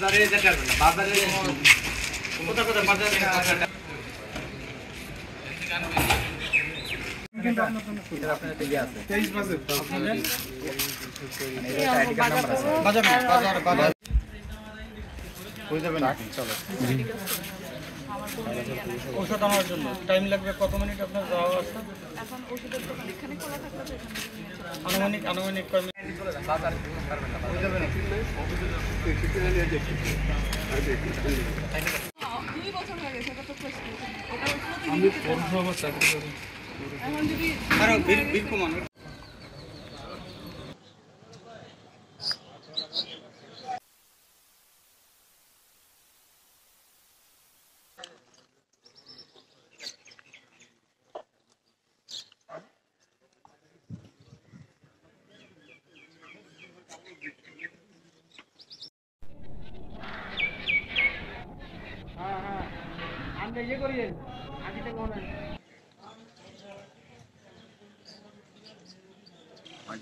বাজারে যেতে পারবেন না, বাজারে কোথা কোথা বাজারে আপনার টিভি আছে 23 বাজে আপনাদের এটা আইডি কার্ড নাম্বার আছে বাজার হয়ে যাবে না চলো ওষুধ আনার জন্য টাইম লাগবে কত মিনিট আপনার যাওয়া আছে এখন ওষুধের দোকান এখানে খোলা থাকবে তো আনুমানিক কয় মিনিট চলে যান বাজারে পারবেন না হয়ে যাবে না দুই বছর হয়ে গেছে এটা তো প্রশ্ন ওটা আমি 15 বছর চাকরি করি এখন যদি আরো বিল কমান ये करिए आगे तक होना है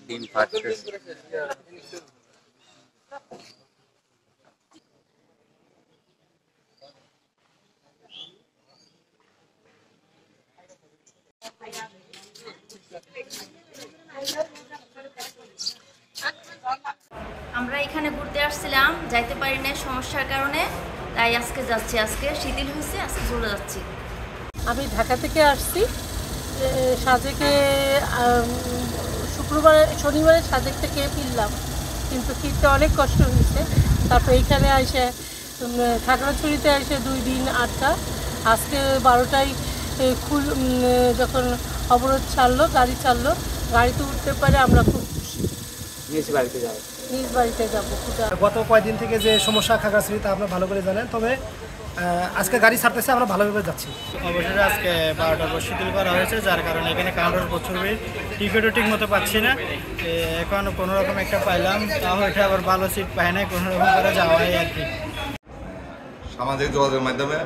टीम फास्ट আমরা এখানে ঘুরতে আসছিলাম যাইতে পারি না সমস্যার কারণে তাই আজকে যাচ্ছি আজকে শিথিল হয়েছে আজকে চলে যাচ্ছি আমি ঢাকা থেকে আসছি সাজেকে শনিবারে সাজেক থেকে ফিরলাম কিন্তু ফিরতে অনেক কষ্ট হয়েছে তারপর এইখানে এসে খাগড়াছড়িতে এসে 2 দিন আটকা আজকে 12টায় যখন অবরোধ ছাড়লো গাড়ি ছাড়লো গাড়িতে উঠতে পারে আমরা খুব খুশি নিজ বাড়িতে যাবো গত কয়েকদিন থেকে যে সমস্যা খাগড়াছড়িতে আপনারা ভালো করে জানেন তবে আজকে গাড়ি ছাড়তেছে আমরা ভালোভাবে যাচ্ছি অবশ্যই আজকে 12টা পর শিথিল করা হয়েছে যার কারণে এখানে কাউন্টার প্রচুর ভিড় টিকিটও ঠিক মতো পাচ্ছি না এখন কোনো রকম একটা পাইলাম তাও এটা আবার ভালো সিট পায় না কোনো রকম করে যাওয়াই আর কি সামাজিক যোগাযোগের মাধ্যমে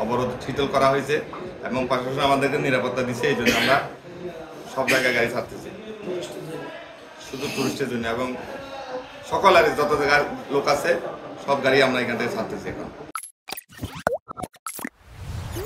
অবরোধ শিথিল করা হয়েছে এবং প্রশাসন আমাদেরকে নিরাপত্তা দিচ্ছে এই জন্য আমরা সব জায়গায় গাড়ি ছাড়তেছি শুধু টুরিস্টের জন্য এবং সকলের যত জায়গার লোক আছে সব গাড়ি আমরা এখান থেকে ছাড়তেছি এখন